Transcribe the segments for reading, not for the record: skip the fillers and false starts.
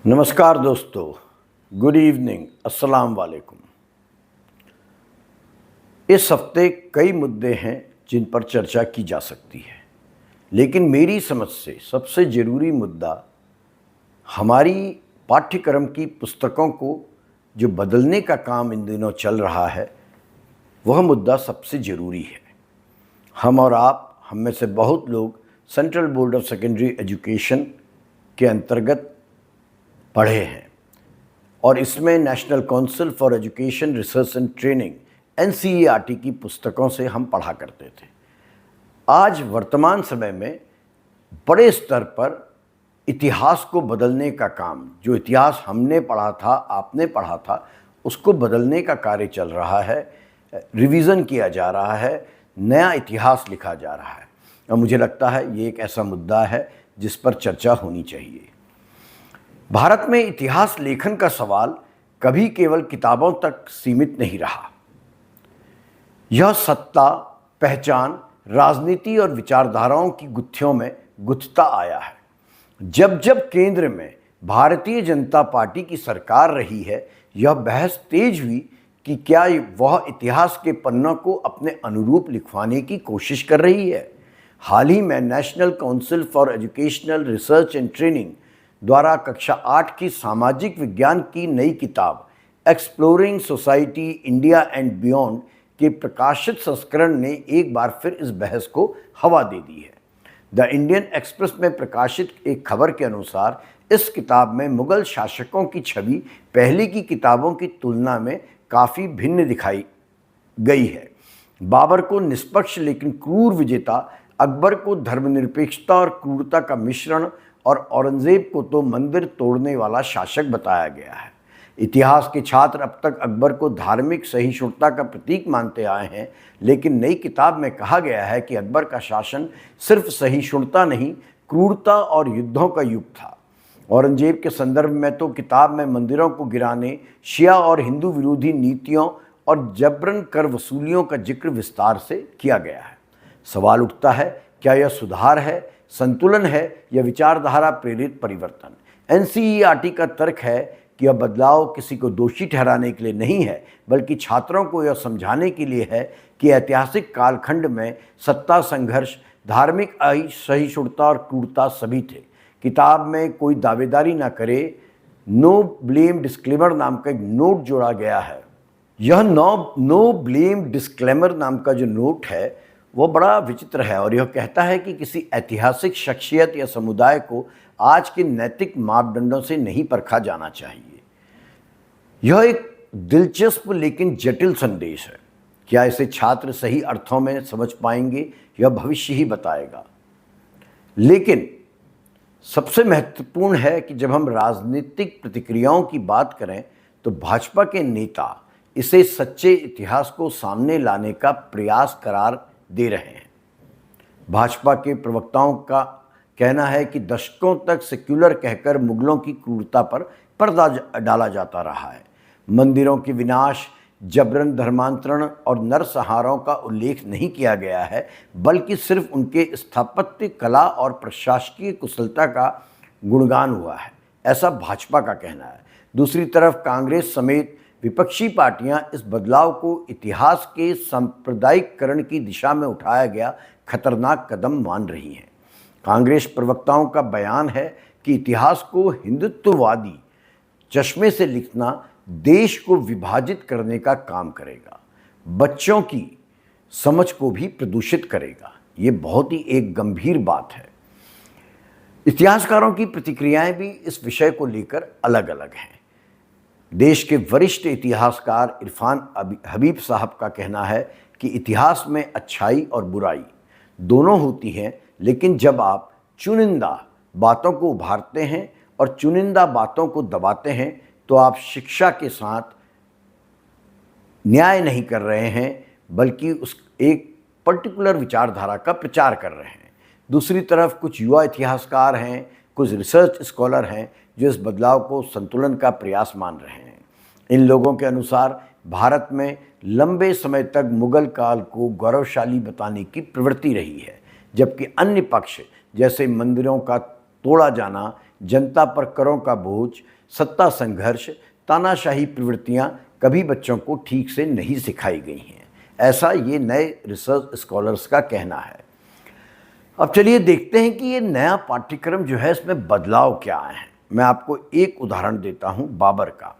नमस्कार दोस्तों, good evening, अस्सलाम वालेकुम। इस हफ्ते कई मुद्दे हैं जिन पर चर्चा की जा सकती है, लेकिन मेरी समझ से सबसे ज़रूरी मुद्दा हमारी पाठ्यक्रम की पुस्तकों को जो बदलने का काम इन दिनों चल रहा है, वह मुद्दा सबसे ज़रूरी है। हम और आप, हम में से बहुत लोग central board of secondary education के अंतर्गत पढ़े हैं और इसमें national council for education research and training NCERT की पुस्तकों से हम पढ़ा करते थे। आज वर्तमान समय में बड़े स्तर पर इतिहास को बदलने का काम, जो इतिहास हमने पढ़ा था, आपने पढ़ा था, उसको बदलने का कार्य चल रहा है, रिवीज़न किया जा रहा है, नया इतिहास लिखा जा रहा है। और मुझे लगता है ये एक ऐसा मुद्दा है जिस पर चर्चा होनी चाहिए। भारत में इतिहास लेखन का सवाल कभी केवल किताबों तक सीमित नहीं रहा। यह सत्ता, पहचान, राजनीति और विचारधाराओं की गुत्थियों में गुथता आया है। जब जब केंद्र में भारतीय जनता पार्टी की सरकार रही है, यह बहस तेज हुई कि क्या वह इतिहास के पन्नों को अपने अनुरूप लिखवाने की कोशिश कर रही है। हाल ही में national council for educational research and training द्वारा कक्षा 8 की सामाजिक विज्ञान की नई किताब exploring society India and beyond के प्रकाशित संस्करण ने एक बार फिर इस बहस को हवा दे दी है। द इंडियन एक्सप्रेस में प्रकाशित एक खबर के अनुसार इस किताब में मुगल शासकों की छवि पहले की किताबों की तुलना में काफ़ी भिन्न दिखाई गई है। बाबर को निष्पक्ष लेकिन क्रूर विजेता, अकबर को धर्मनिरपेक्षता और क्रूरता का मिश्रण और औरंगजेब को तो मंदिर तोड़ने वाला शासक बताया गया है। इतिहास के छात्र अब तक अकबर को धार्मिक सहिष्णुता का प्रतीक मानते आए हैं, लेकिन नई किताब में कहा गया है कि अकबर का शासन सिर्फ सहिष्णुता नहीं, क्रूरता और युद्धों का युग था। औरंगजेब के संदर्भ में तो किताब में मंदिरों को गिराने, शिया और हिंदू विरोधी नीतियों और जबरन कर वसूलियों का जिक्र विस्तार से किया गया है। सवाल उठता है, क्या यह सुधार है, संतुलन है या विचारधारा प्रेरित परिवर्तन? NCERT का तर्क है कि यह बदलाव किसी को दोषी ठहराने के लिए नहीं है, बल्कि छात्रों को यह समझाने के लिए है कि ऐतिहासिक कालखंड में सत्ता संघर्ष, धार्मिक असहिष्णुता और क्रूरता सभी थे। किताब में कोई दावेदारी ना करे, नो ब्लेम डिस्क्लेमर नाम का एक नोट जोड़ा गया है। यह नो ब्लेम डिस्क्लेमर नाम का जो नोट है वो बड़ा विचित्र है और यह कहता है कि किसी ऐतिहासिक शख्सियत या समुदाय को आज के नैतिक मापदंडों से नहीं परखा जाना चाहिए। यह एक दिलचस्प लेकिन जटिल संदेश है। क्या इसे छात्र सही अर्थों में समझ पाएंगे, यह भविष्य ही बताएगा। लेकिन सबसे महत्वपूर्ण है कि जब हम राजनीतिक प्रतिक्रियाओं की बात करें तो भाजपा के नेता इसे सच्चे इतिहास को सामने लाने का प्रयास करार दे रहे हैं। भाजपा के प्रवक्ताओं का कहना है कि दशकों तक सेक्युलर कहकर मुगलों की क्रूरता पर पर्दा डाला जाता रहा है। मंदिरों के विनाश, जबरन धर्मांतरण और नरसंहारों का उल्लेख नहीं किया गया है, बल्कि सिर्फ उनके स्थापत्य कला और प्रशासकीय कुशलता का गुणगान हुआ है, ऐसा भाजपा का कहना है। दूसरी तरफ कांग्रेस समेत विपक्षी पार्टियां इस बदलाव को इतिहास के सांप्रदायिककरण की दिशा में उठाया गया खतरनाक कदम मान रही हैं। कांग्रेस प्रवक्ताओं का बयान है कि इतिहास को हिंदुत्ववादी चश्मे से लिखना देश को विभाजित करने का काम करेगा, बच्चों की समझ को भी प्रदूषित करेगा। ये बहुत ही एक गंभीर बात है। इतिहासकारों की प्रतिक्रियाएं भी इस विषय को लेकर अलग अलग हैं। देश के वरिष्ठ इतिहासकार इरफान हबीब साहब का कहना है कि इतिहास में अच्छाई और बुराई दोनों होती हैं, लेकिन जब आप चुनिंदा बातों को उभारते हैं और चुनिंदा बातों को दबाते हैं तो आप शिक्षा के साथ न्याय नहीं कर रहे हैं, बल्कि उस एक पर्टिकुलर विचारधारा का प्रचार कर रहे हैं। दूसरी तरफ कुछ युवा इतिहासकार हैं, कुछ रिसर्च स्कॉलर हैं जो इस बदलाव को संतुलन का प्रयास मान रहे हैं। इन लोगों के अनुसार भारत में लंबे समय तक मुगल काल को गौरवशाली बताने की प्रवृत्ति रही है, जबकि अन्य पक्ष जैसे मंदिरों का तोड़ा जाना जनता पर करों का बोझ, सत्ता संघर्ष, तानाशाही प्रवृत्तियां कभी बच्चों को ठीक से नहीं सिखाई गई हैं। ऐसा ये नए रिसर्च स्कॉलर्स का कहना है। अब चलिए देखते हैं कि ये नया पाठ्यक्रम जो है इसमें बदलाव क्या आए हैं। मैं आपको एक उदाहरण देता हूँ बाबर का।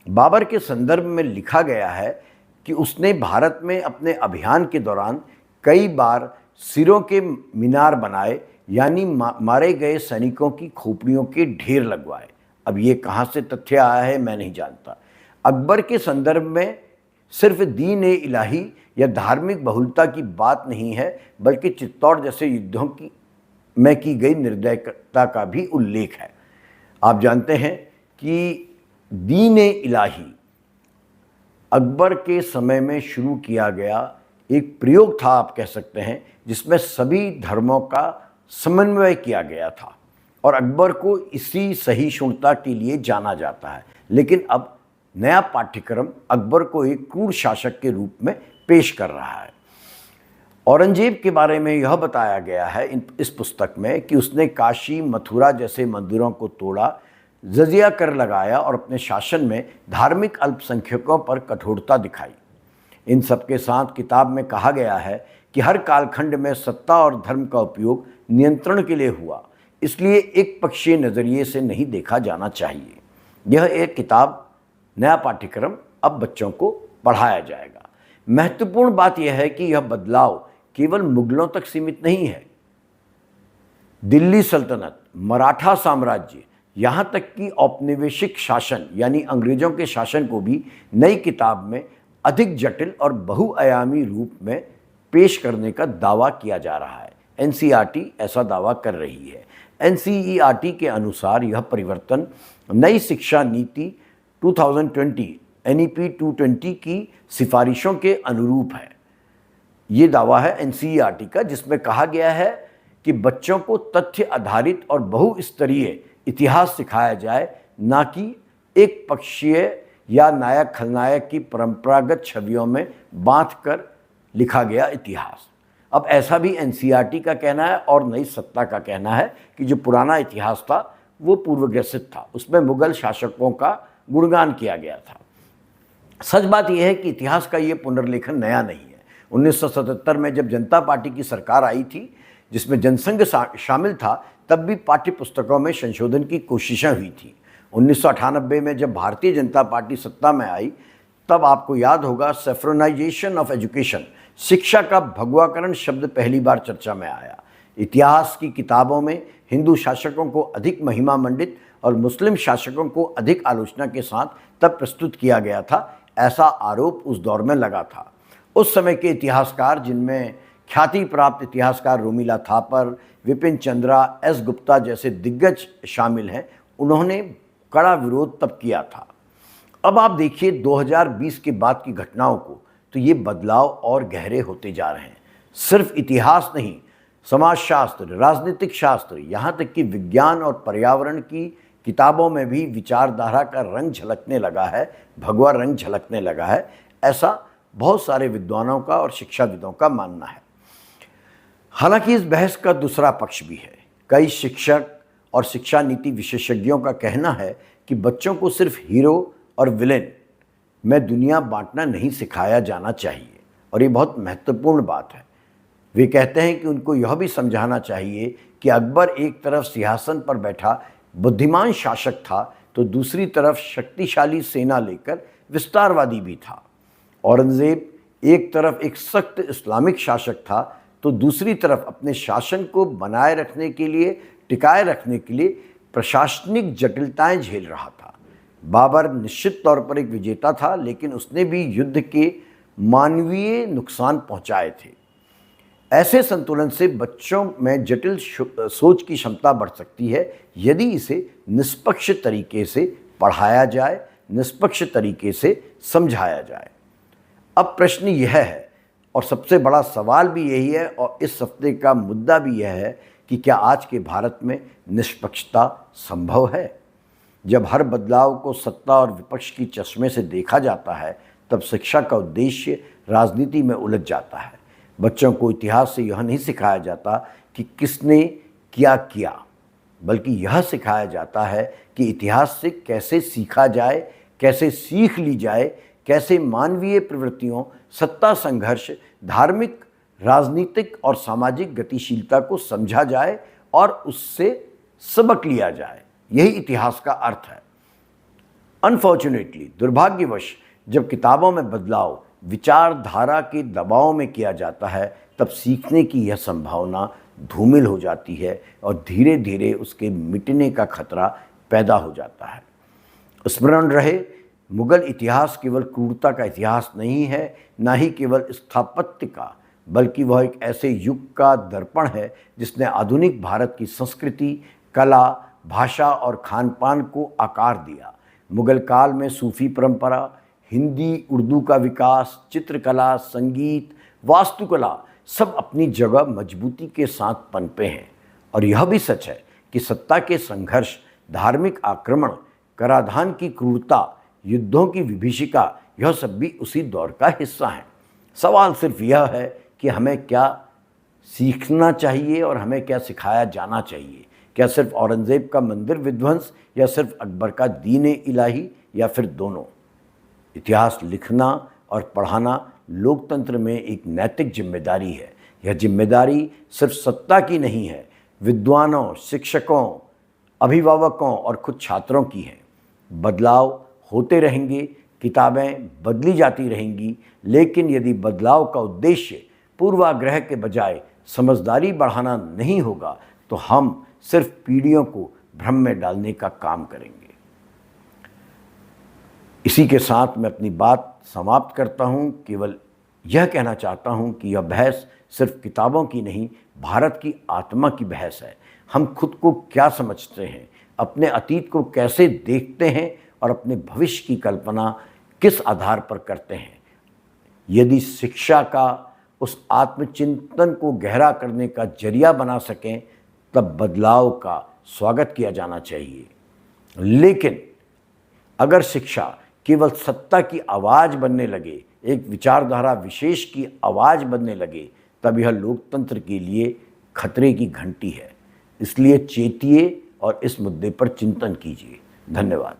बाबर के संदर्भ में लिखा गया है कि उसने भारत में अपने अभियान के दौरान कई बार सिरों के मीनार बनाए, यानी मारे गए सैनिकों की खोपड़ियों के ढेर लगवाए। अब ये कहाँ से तथ्य आया है मैं नहीं जानता। अकबर के संदर्भ में सिर्फ दीन ए इलाही या धार्मिक बहुलता की बात नहीं है, बल्कि चित्तौड़ जैसे युद्धों में की गई निर्दयता का भी उल्लेख है। आप जानते हैं कि दीन ए इलाही अकबर के समय में शुरू किया गया एक प्रयोग था, आप कह सकते हैं, जिसमें सभी धर्मों का समन्वय किया गया था और अकबर को इसी सहिष्णुता के लिए जाना जाता है। लेकिन अब नया पाठ्यक्रम अकबर को एक क्रूर शासक के रूप में पेश कर रहा है। औरंगजेब के बारे में यह बताया गया है इस पुस्तक में कि उसने काशी, मथुरा जैसे मंदिरों को तोड़ा, जजिया कर लगाया और अपने शासन में धार्मिक अल्पसंख्यकों पर कठोरता दिखाई। इन सबके साथ किताब में कहा गया है कि हर कालखंड में सत्ता और धर्म का उपयोग नियंत्रण के लिए हुआ, इसलिए एक पक्षीय नज़रिए से नहीं देखा जाना चाहिए। यह एक किताब, नया पाठ्यक्रम अब बच्चों को पढ़ाया जाएगा। महत्वपूर्ण बात यह है कि यह बदलाव केवल मुगलों तक सीमित नहीं है। दिल्ली सल्तनत, मराठा साम्राज्य, यहाँ तक कि औपनिवेशिक शासन यानी अंग्रेजों के शासन को भी नई किताब में अधिक जटिल और बहुआयामी रूप में पेश करने का दावा किया जा रहा है। एनसीईआरटी ऐसा दावा कर रही है। एनसीईआरटी के अनुसार यह परिवर्तन नई शिक्षा नीति 2020 NEP 220 की सिफारिशों के अनुरूप है। ये दावा है एनसीईआरटी का, जिसमें कहा गया है कि बच्चों को तथ्य आधारित और बहुस्तरीय इतिहास सिखाया जाए, ना कि एक पक्षीय या नायक खलनायक की परंपरागत छवियों में बांधकर लिखा गया इतिहास। अब ऐसा भी एनसीईआरटी का कहना है और नई सत्ता का कहना है कि जो पुराना इतिहास था वो पूर्वग्रसित था, उसमें मुगल शासकों का गुणगान किया गया था। सच बात यह है कि इतिहास का ये पुनर्लेखन नया नहीं है। 1977 में जब जनता पार्टी की सरकार आई थी, जिसमें जनसंघ शामिल था, तब भी पाठ्य पुस्तकों में संशोधन की कोशिशें हुई थी। 1998 में जब भारतीय जनता पार्टी सत्ता में आई, तब आपको याद होगा सेफ्रोनाइजेशन ऑफ एजुकेशन, शिक्षा का भगवाकरण शब्द पहली बार चर्चा में आया। इतिहास की किताबों में हिंदू शासकों को अधिक महिमा मंडित और मुस्लिम शासकों को अधिक आलोचना के साथ तब प्रस्तुत किया गया था, ऐसा आरोप उस दौर में लगा था। उस समय के इतिहासकार, जिनमें ख्याति प्राप्त इतिहासकार रोमिला थापर, विपिन चंद्रा, एस गुप्ता जैसे दिग्गज शामिल हैं, उन्होंने कड़ा विरोध तब किया था। अब आप देखिए 2020 के बाद की घटनाओं को, तो ये बदलाव और गहरे होते जा रहे हैं। सिर्फ इतिहास नहीं, समाजशास्त्र, राजनीतिक शास्त्र, यहाँ तक कि विज्ञान और पर्यावरण की किताबों में भी विचारधारा का रंग झलकने लगा है, भगवा रंग झलकने लगा है, ऐसा बहुत सारे विद्वानों का और शिक्षाविदों का मानना है। हालांकि इस बहस का दूसरा पक्ष भी है। कई शिक्षक और शिक्षा नीति विशेषज्ञों का कहना है कि बच्चों को सिर्फ हीरो और विलेन में दुनिया बांटना नहीं सिखाया जाना चाहिए, और ये बहुत महत्वपूर्ण बात है। वे कहते हैं कि उनको यह भी समझाना चाहिए कि अकबर एक तरफ सिंहासन पर बैठा बुद्धिमान शासक था, तो दूसरी तरफ शक्तिशाली सेना लेकर विस्तारवादी भी था। औरंगजेब एक तरफ एक सख्त इस्लामिक शासक था, तो दूसरी तरफ अपने शासन को बनाए रखने के लिए, टिकाए रखने के लिए प्रशासनिक जटिलताएं झेल रहा था। बाबर निश्चित तौर पर एक विजेता था, लेकिन उसने भी युद्ध के मानवीय नुकसान पहुंचाए थे। ऐसे संतुलन से बच्चों में जटिल सोच की क्षमता बढ़ सकती है, यदि इसे निष्पक्ष तरीके से पढ़ाया जाए, निष्पक्ष तरीके से समझाया जाए। अब प्रश्न यह है, और सबसे बड़ा सवाल भी यही है, और इस हफ्ते का मुद्दा भी यह है कि क्या आज के भारत में निष्पक्षता संभव है? जब हर बदलाव को सत्ता और विपक्ष की चश्मे से देखा जाता है, तब शिक्षा का उद्देश्य राजनीति में उलझ जाता है। बच्चों को इतिहास से यह नहीं सिखाया जाता कि किसने क्या किया, बल्कि यह सिखाया जाता है कि इतिहास से कैसे सीखा जाए, कैसे सीख ली जाए, कैसे मानवीय प्रवृत्तियों, सत्ता संघर्ष, धार्मिक, राजनीतिक और सामाजिक गतिशीलता को समझा जाए और उससे सबक लिया जाए। यही इतिहास का अर्थ है। अनफॉर्चुनेटली, दुर्भाग्यवश, जब किताबों में बदलाव विचारधारा के दबाव में किया जाता है, तब सीखने की यह संभावना धूमिल हो जाती है और धीरे धीरे उसके मिटने का खतरा पैदा हो जाता है। स्मरण रहे, मुगल इतिहास केवल क्रूरता का इतिहास नहीं है, ना ही केवल स्थापत्य का, बल्कि वह एक ऐसे युग का दर्पण है जिसने आधुनिक भारत की संस्कृति, कला, भाषा और खान पान को आकार दिया। मुगल काल में सूफी परंपरा, हिंदी उर्दू का विकास, चित्रकला, संगीत, वास्तुकला सब अपनी जगह मजबूती के साथ पनपे हैं। और यह भी सच है कि सत्ता के संघर्ष, धार्मिक आक्रमण, कराधान की क्रूरता, युद्धों की विभीषिका, यह सब भी उसी दौर का हिस्सा हैं। सवाल सिर्फ यह है कि हमें क्या सीखना चाहिए और हमें क्या सिखाया जाना चाहिए। क्या सिर्फ औरंगज़ेब का मंदिर विध्वंस, या सिर्फ अकबर का दीन इलाही, या फिर दोनों? इतिहास लिखना और पढ़ाना लोकतंत्र में एक नैतिक जिम्मेदारी है। यह जिम्मेदारी सिर्फ सत्ता की नहीं है, विद्वानों, शिक्षकों, अभिभावकों और खुद छात्रों की है। बदलाव होते रहेंगे, किताबें बदली जाती रहेंगी, लेकिन यदि बदलाव का उद्देश्य पूर्वाग्रह के बजाय समझदारी बढ़ाना नहीं होगा, तो हम सिर्फ पीढ़ियों को भ्रम में डालने का काम करेंगे। इसी के साथ मैं अपनी बात समाप्त करता हूँ। केवल यह कहना चाहता हूँ कि यह बहस सिर्फ किताबों की नहीं, भारत की आत्मा की बहस है। हम खुद को क्या समझते हैं, अपने अतीत को कैसे देखते हैं और अपने भविष्य की कल्पना किस आधार पर करते हैं। यदि शिक्षा का उस आत्मचिंतन को गहरा करने का जरिया बना सकें, तब बदलाव का स्वागत किया जाना चाहिए। लेकिन अगर शिक्षा केवल सत्ता की आवाज़ बनने लगे, एक विचारधारा विशेष की आवाज़ बनने लगे, तब यह लोकतंत्र के लिए खतरे की घंटी है। इसलिए चेतिए और इस मुद्दे पर चिंतन कीजिए। धन्यवाद।